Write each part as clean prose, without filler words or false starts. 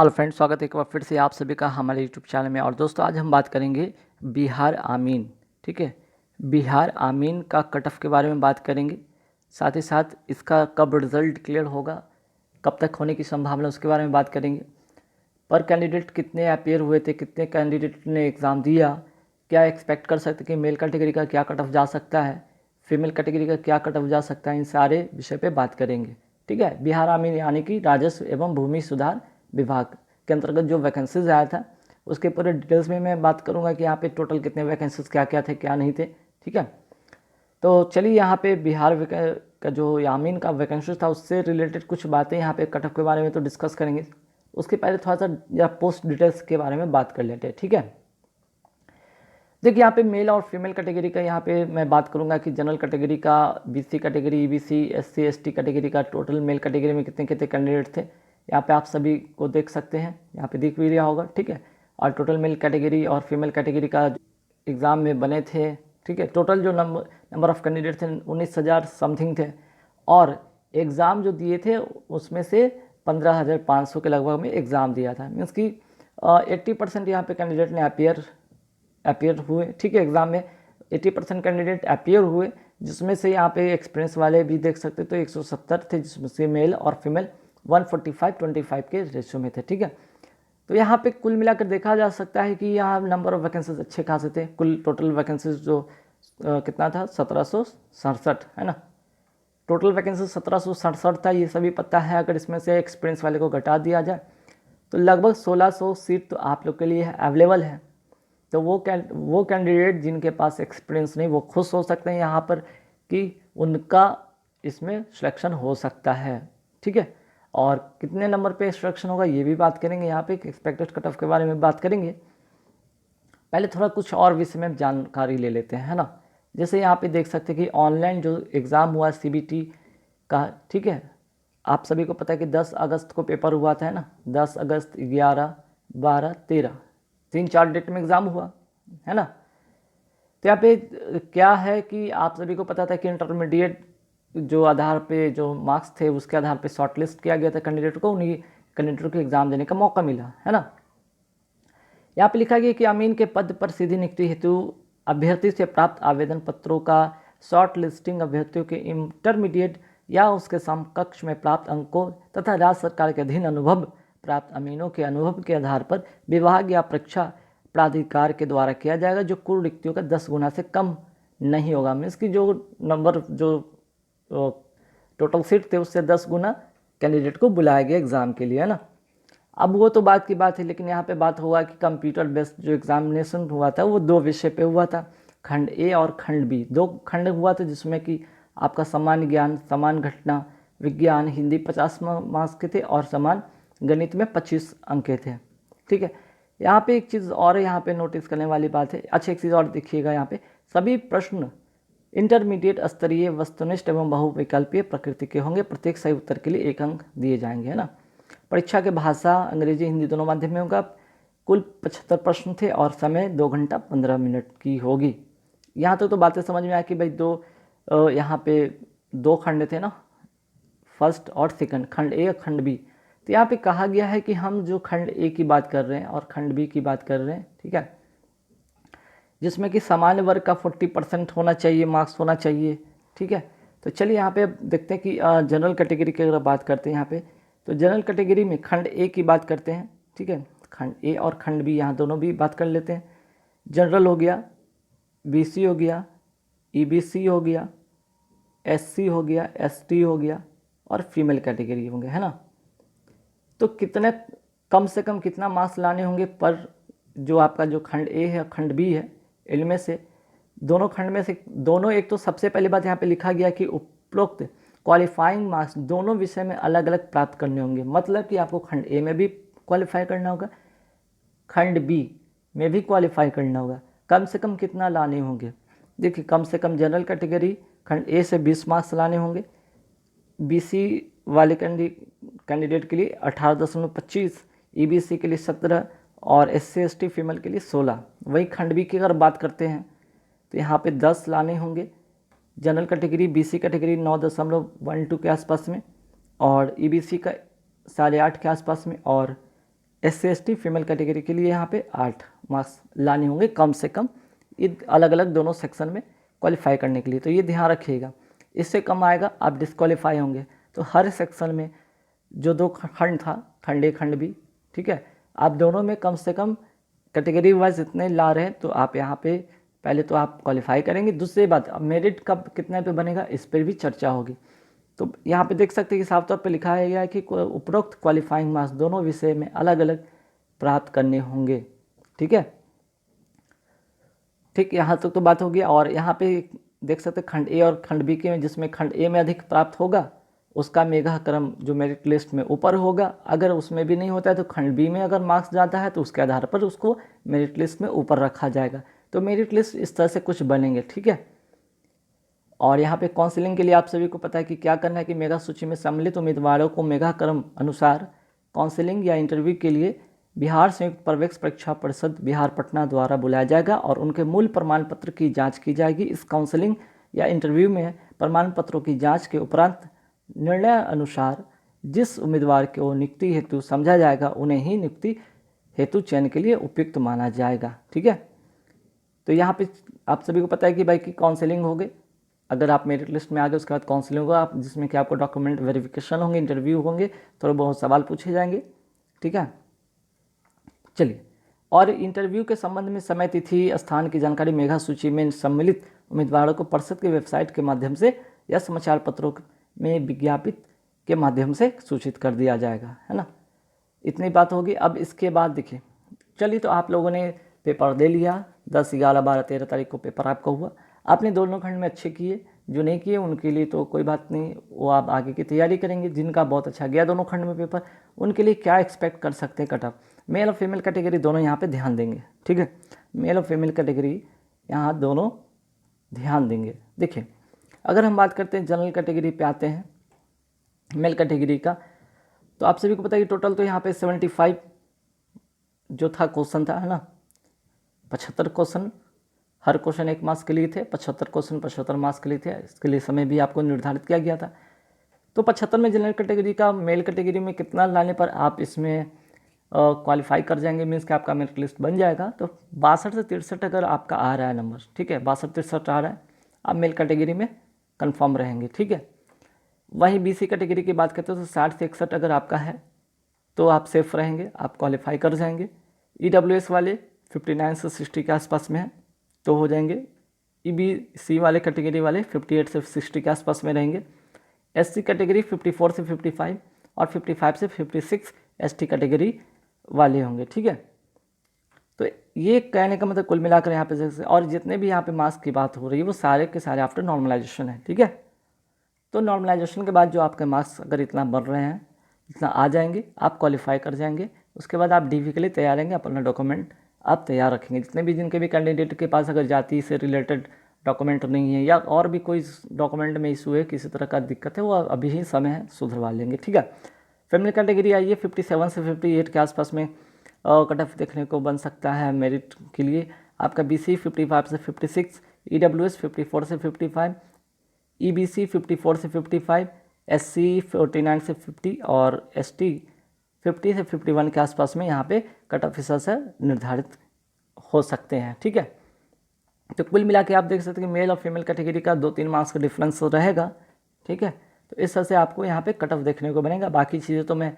Hello friends, स्वागत है एक बार फिर से आप सभी का हमारे यूट्यूब चैनल में। और दोस्तों आज हम बात करेंगे बिहार आमीन। ठीक है, बिहार आमीन का कट ऑफ के बारे में बात करेंगे। साथ ही साथ इसका कब रिज़ल्ट क्लियर होगा, कब तक होने की संभावना, उसके बारे में बात करेंगे। पर कैंडिडेट कितने अपेयर हुए थे, कितने कैंडिडेट ने एग्ज़ाम दिया, क्या एक्सपेक्ट कर सकते कि मेल कैटेगरी का क्या कट ऑफ जा सकता है, फीमेल कैटेगरी का क्या कट ऑफ जा सकता है, इन सारे विषय पे बात करेंगे। ठीक है, बिहार आमीन यानी कि राजस्व एवं भूमि सुधार विभाग के अंतर्गत जो वैकेंसीज आया था उसके पूरे डिटेल्स में मैं बात करूंगा कि यहाँ पे टोटल कितने वैकेंसीज क्या क्या थे क्या नहीं थे। ठीक है, तो चलिए यहाँ पे बिहार का जो यामीन का वैकेंसी था उससे रिलेटेड कुछ बातें यहाँ पे कट ऑफ के बारे में तो डिस्कस करेंगे। उसके पहले थोड़ा सा या पोस्ट डिटेल्स के बारे में बात कर लेते हैं। ठीक है, देखिए यहाँ पे मेल और फीमेल कैटेगरी का यहाँ पे मैं बात करूँगा कि जनरल कैटेगरी का, BC category, EBC, SC ST category का टोटल मेल कैटेगरी में कितने कितने कैंडिडेट थे यहाँ पे आप सभी को देख सकते हैं, यहाँ पे दिख भी रहा होगा। ठीक है, और टोटल मेल कैटेगरी और फीमेल कैटेगरी का एग्ज़ाम में बने थे। ठीक है, टोटल जो नंबर ऑफ़ कैंडिडेट थे 19,000 समथिंग थे, और एग्ज़ाम जो दिए थे उसमें से 15,500 के लगभग में एग्ज़ाम दिया था। मीन्स कि 80% यहाँ पे कैंडिडेट ने अपियर हुए। ठीक है, एग्ज़ाम में 80% कैंडिडेट अपियर हुए, जिसमें से यहाँ पे एक्सपीरियंस वाले भी देख सकते तो 170 थे, जिसमें से मेल और फीमेल 145-25 के रेशियो में थे। ठीक है, तो यहाँ पे कुल मिलाकर देखा जा सकता है कि यहाँ नंबर ऑफ वैकेंसीज अच्छे खासे थे। कुल टोटल वैकेंसीज जो कितना था 1767 है ना। टोटल वैकेंसी 1767 था, ये सभी पता है। अगर इसमें से एक्सपीरियंस वाले को घटा दिया जाए तो लगभग 1600 सीट तो आप लोग के लिए अवेलेबल है। तो वो कैंडिडेट जिनके पास एक्सपीरियंस नहीं वो खुश हो सकते हैं यहाँ पर कि उनका इसमें सिलेक्शन हो सकता है। ठीक है, और कितने नंबर पे सिलेक्शन होगा ये भी बात करेंगे। यहाँ पे एक्सपेक्टेड कट ऑफ के बारे में बात करेंगे। पहले थोड़ा कुछ और विषय में जानकारी ले लेते हैं, है ना। जैसे यहाँ पे देख सकते हैं कि ऑनलाइन जो एग्ज़ाम हुआ सीबीटी का, ठीक है, आप सभी को पता है कि 10 अगस्त को पेपर हुआ था, है ना। 10 अगस्त, 11, 12, 13, 3-4 डेट में एग्ज़ाम हुआ, है ना। तो यहाँ पे क्या है कि आप सभी को पता था कि इंटरमीडिएट जो आधार पे जो मार्क्स थे उसके आधार पे शॉर्ट लिस्ट किया गया था कैंडिडेट को, उन्हीं कैंडिडेट को एग्ज़ाम देने का मौका मिला, है ना। यहाँ पे लिखा गया कि अमीन के पद पर सीधी नियुक्ति हेतु अभ्यर्थी से प्राप्त आवेदन पत्रों का शॉर्ट लिस्टिंग अभ्यर्थियों के इंटरमीडिएट या उसके समकक्ष में प्राप्त अंकों तथा राज्य सरकार के अधीन अनुभव प्राप्त अमीनों के अनुभव के आधार पर विभाग या परीक्षा प्राधिकार के द्वारा किया जाएगा, जो कुल रिक्तियों का 10 गुना से कम नहीं होगा। मीन्स की जो नंबर जो टोटल सीट थे उससे 10 गुना कैंडिडेट को बुलाया गया एग्ज़ाम के लिए, है ना। अब वो तो बात की बात है, लेकिन यहाँ पे बात हुआ कि कंप्यूटर बेस्ड जो एग्जामिनेशन हुआ था वो 2 विषय पे हुआ था, खंड ए और खंड बी। 2 खंड हुआ था, जिसमें कि आपका सामान्य ज्ञान, समान घटना विज्ञान, हिंदी 50 मार्क्स के थे और समान गणित में 25 अंक के थे। ठीक है, यहाँ पे एक चीज़ और यहाँ पे नोटिस करने वाली बात है। अच्छा, एक चीज़ और देखिएगा, यहाँ पे सभी प्रश्न इंटरमीडिएट स्तरीय वस्तुनिष्ठ एवं बहुविकल्पीय प्रकृति के होंगे। प्रत्येक सही उत्तर के लिए 1 अंक दिए जाएंगे, है ना। परीक्षा के भाषा अंग्रेजी हिंदी दोनों माध्यम में होगा। कुल 75 प्रश्न थे और समय 2 घंटा 15 मिनट की होगी। यहाँ तक तो बातें समझ में आया कि भाई यहाँ पे 2 खंड थे ना, फर्स्ट और सेकंड, खंड ए और खंड बी। तो यहाँ पे कहा गया है कि हम जो खंड ए की बात कर रहे हैं और खंड बी की बात कर रहे हैं, ठीक है, जिसमें कि सामान्य वर्ग का 40% होना चाहिए, मार्क्स होना चाहिए। ठीक है, तो चलिए यहाँ पे देखते हैं कि जनरल कैटेगरी की अगर बात करते हैं यहाँ पे, तो जनरल कैटेगरी में खंड ए की बात करते हैं। ठीक है, खंड ए और खंड बी यहाँ दोनों भी बात कर लेते हैं। जनरल हो गया, बीसी हो गया, ईबीसी हो गया, एससी हो गया, एसटी हो गया और फीमेल कैटेगरी होंगे, है ना। तो कितने कम से कम कितना मार्क्स लाने होंगे पर जो आपका जो खंड ए है खंड बी है, इनमें से दोनों खंड में से दोनों, एक तो सबसे पहली बात यहाँ पे लिखा गया कि उपरोक्त क्वालिफाइंग मार्क्स दोनों विषय में अलग अलग प्राप्त करने होंगे। मतलब कि आपको खंड ए में भी क्वालिफाई करना होगा, खंड बी में भी क्वालिफाई करना होगा। कम से कम कितना लाने होंगे, देखिए कम से कम जनरल कैटेगरी खंड ए से 20 मार्क्स लाने होंगे, बीसी वाले कैंडिडेट के लिए 18.25, ईबीसी के लिए 17 और एससी एसटी फीमेल के लिए 16। वही खंड बी की अगर बात करते हैं तो यहाँ पे 10 लाने होंगे। जनरल कैटेगरी, बीसी कैटेगरी 9.12 के आसपास में, और ईबीसी का 8.5 के आसपास में, और SC/ST फीमेल कैटेगरी के लिए यहाँ पे 8 मार्क्स लाने होंगे कम से कम, ये अलग अलग दोनों सेक्शन में क्वालिफाई करने के लिए, तो ये ध्यान रखिएगा। इससे कम आएगा आप डिस्क्वालीफाई होंगे। तो हर सेक्शन में जो 2 खंड था, खंड ए खंड बी, ठीक है, आप दोनों में कम से कम कैटेगरी वाइज इतने ला रहे हैं तो आप यहाँ पे पहले तो आप क्वालिफाई करेंगे। दूसरी बात, अब मेरिट कब कितने पे बनेगा इस पर भी चर्चा होगी। तो यहाँ पे देख सकते हैं कि साफ तौर पे लिखा है गया है कि उपरोक्त क्वालिफाइंग मार्क्स दोनों विषय में अलग अलग प्राप्त करने होंगे। ठीक है, ठीक, यहाँ तक तो बात होगी। और यहाँ पे देख सकते हैं खंड ए और खंड बी के, जिसमें खंड ए में अधिक प्राप्त होगा उसका मेगा क्रम जो मेरिट लिस्ट में ऊपर होगा। अगर उसमें भी नहीं होता है तो खंड बी में अगर मार्क्स ज़्यादा है तो उसके आधार पर उसको मेरिट लिस्ट में ऊपर रखा जाएगा। तो मेरिट लिस्ट इस तरह से कुछ बनेंगे। ठीक है, और यहाँ पे काउंसलिंग के लिए आप सभी को पता है कि क्या करना है कि मेगा सूची में सम्मिलित उम्मीदवारों को मेगा क्रम अनुसार काउंसलिंग या इंटरव्यू के लिए बिहार संयुक्त प्रवेश परीक्षा परिषद बिहार पटना द्वारा बुलाया जाएगा और उनके मूल प्रमाण पत्र की जांच की जाएगी। इस काउंसलिंग या इंटरव्यू में प्रमाण पत्रों की जांच के उपरांत निर्णय अनुसार जिस उम्मीदवार को नियुक्ति हेतु समझा जाएगा उन्हें ही नियुक्ति हेतु चयन के लिए उपयुक्त माना जाएगा। ठीक है, तो यहाँ पे आप सभी को पता है कि भाई की काउंसलिंग हो गई, अगर आप मेरिट लिस्ट में आ गए उसके बाद काउंसलिंग होगा, आप जिसमें कि आपको डॉक्यूमेंट वेरिफिकेशन होंगे, इंटरव्यू होंगे, थोड़े बहुत सवाल पूछे जाएंगे। ठीक है, चलिए, और इंटरव्यू के संबंध में समय, तिथि, स्थान की जानकारी मेगा सूची में सम्मिलित उम्मीदवारों को परिषद की वेबसाइट के माध्यम से या समाचार पत्रों में विज्ञापित के माध्यम से सूचित कर दिया जाएगा, है ना। इतनी बात होगी। अब इसके बाद देखिए, चलिए, तो आप लोगों ने पेपर दे लिया, 10, 11, 12, 13 तारीख को पेपर आपका हुआ। आपने दोनों खंड में अच्छे किए, जो नहीं किए उनके लिए तो कोई बात नहीं, वो आप आगे की तैयारी करेंगे। जिनका बहुत अच्छा गया दोनों खंड में पेपर, उनके लिए क्या एक्सपेक्ट कर सकते हैं कट ऑफ। मेल और फीमेल कैटेगरी दोनों यहाँ पे ध्यान देंगे। ठीक है, मेल और फीमेल कैटेगरी यहाँ दोनों ध्यान देंगे। देखिए, अगर हम बात करते हैं जनरल कैटेगरी पे आते हैं, मेल कैटेगरी का, तो आप सभी को पता है कि टोटल तो यहाँ पे 75 जो था क्वेश्चन था, है ना, 75 क्वेश्चन, हर क्वेश्चन 1 मार्क्स के लिए थे, 75 क्वेश्चन 75 मार्क्स के लिए थे। इसके लिए समय भी आपको निर्धारित किया गया था। तो 75 में जनरल कैटेगरी का, मेल कैटेगरी में कितना लाने पर आप इसमें क्वालिफाई कर जाएंगे, मीन्स कि आपका मेरिट लिस्ट बन जाएगा। तो 62 से 63 अगर आपका आ रहा है नंबर, ठीक है, 62-63 आ रहा है, आप मेल कैटेगरी में कंफर्म रहेंगे। ठीक है, वहीं BC कैटेगरी की बात करते हैं तो 60 से 61 अगर आपका है तो आप सेफ रहेंगे, आप क्वालिफाई कर जाएंगे। EWS वाले 59 से 60 के आसपास में है तो हो जाएंगे। EBC वाले कैटेगरी वाले 58 से 60 के आसपास में रहेंगे। SC कैटेगरी 54 से 55 और 55 से 56 ST कैटेगरी वाले होंगे। ठीक है, तो ये कहने का मतलब कुल मिलाकर यहाँ पे, और जितने भी यहाँ पे मार्क्स की बात हो रही है वो सारे के सारे आफ्टर नॉर्मलाइजेशन है। ठीक है, तो नॉर्मलाइजेशन के बाद जो आपके मार्क्स अगर इतना बढ़ रहे हैं, इतना आ जाएंगे, आप क्वालिफाई कर जाएंगे। उसके बाद आप DV के लिए तैयार रहेंगे, अपना डॉक्यूमेंट आप तैयार रखेंगे। जितने भी जिनके भी कैंडिडेट के पास अगर जाति से रिलेटेड डॉक्यूमेंट नहीं है या और भी कोई डॉक्यूमेंट में इशू है, किसी तरह का दिक्कत है, वो अभी ही समय है, सुधरवा लेंगे। ठीक है, फैमिली कैटेगरी आइए, 57 से 58 के आसपास में कट ऑफ देखने को बन सकता है मेरिट के लिए। आपका BC 55 से 56, EWS 54 से 55, EBC 54 से 55, SC 49 से 50 और ST 50 से 51 के आसपास में यहाँ पे कट ऑफ इस से निर्धारित हो सकते हैं। ठीक है, तो कुल मिला के आप देख सकते हैं कि मेल और फीमेल कैटेगरी का 2-3 मार्क्स का डिफरेंस रहेगा। ठीक है, तो इस तरह से आपको यहाँ पे कट ऑफ देखने को बनेगा। बाकी चीज़ें तो मैं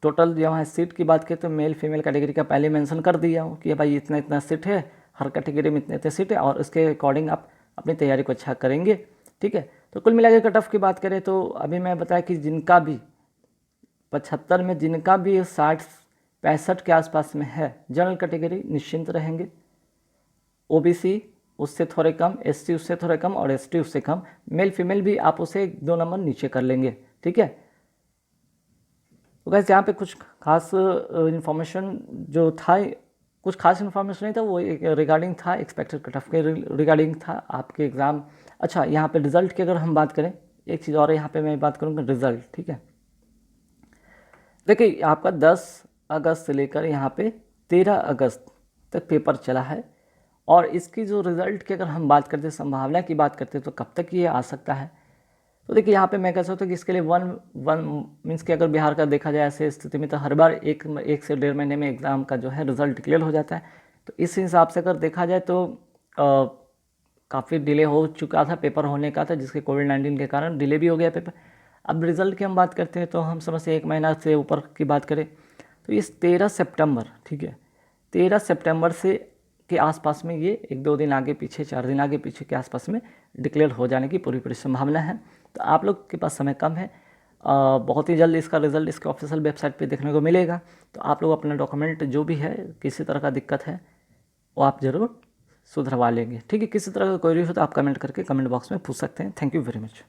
टोटल जो है सीट की बात करें तो मेल फीमेल कैटेगरी का पहले मेंशन कर दिया हूँ कि भाई इतना इतना सीट है, हर कैटेगरी में इतने इतने सीट है, और इसके अकॉर्डिंग आप अपनी तैयारी को अच्छा करेंगे। ठीक है, तो कुल मिला के कट ऑफ की बात करें तो अभी मैं बताया कि जिनका भी 75 में जिनका भी 60-65 के आसपास में है जनरल कैटेगरी, निश्चिंत रहेंगे। OBC उससे थोड़े कम, SC उससे थोड़े कम और ST उससे कम, मेल फीमेल भी आप उसे 2 नंबर नीचे कर लेंगे। ठीक है, तो गैस यहाँ पे कुछ खास इन्फॉर्मेशन जो था, कुछ खास इन्फॉर्मेशन नहीं था, वो रिगार्डिंग था एक्सपेक्टेड कट ऑफ के रिगार्डिंग था आपके एग्ज़ाम। अच्छा, यहाँ पे रिज़ल्ट की अगर हम बात करें, एक चीज़ और यहाँ पे मैं बात करूँगा रिज़ल्ट। ठीक है, देखिए आपका 10 अगस्त से लेकर यहाँ पे 13 अगस्त तक पेपर चला है, और इसकी जो रिज़ल्ट की अगर हम बात करते हैं, संभावना की बात करते हैं, तो कब तक ये आ सकता है, तो देखिए यहाँ पे मैं कह सकता हूँ कि इसके लिए वन वन मीन्स कि अगर बिहार का देखा जाए ऐसे स्थिति में तो हर बार एक से 1.5 महीने में एग्ज़ाम का जो है रिज़ल्ट डिक्लेयर हो जाता है। तो इस हिसाब से अगर देखा जाए तो काफ़ी डिले हो चुका था, पेपर होने का था, जिसके कोविड-19 के कारण डिले भी हो गया पेपर। अब रिज़ल्ट की हम बात करते हैं तो हम समझते हैं 1 महीना से ऊपर की बात करें तो इस 13 सितंबर, ठीक है, 13 सितंबर से के आसपास में ये 1-2 दिन आगे पीछे, 4 दिन आगे पीछे के आसपास में डिक्लेयर हो जाने की पूरी संभावना है। तो आप लोग के पास समय कम है, बहुत ही जल्द इसका रिज़ल्ट इसके ऑफिशियल वेबसाइट पे देखने को मिलेगा। तो आप लोग अपना डॉक्यूमेंट जो भी है, किसी तरह का दिक्कत है वो आप ज़रूर सुधरवा लेंगे, ठीक है। किसी तरह का क्वेरी हो तो आप कमेंट करके कमेंट बॉक्स में पूछ सकते हैं। Thank you very much.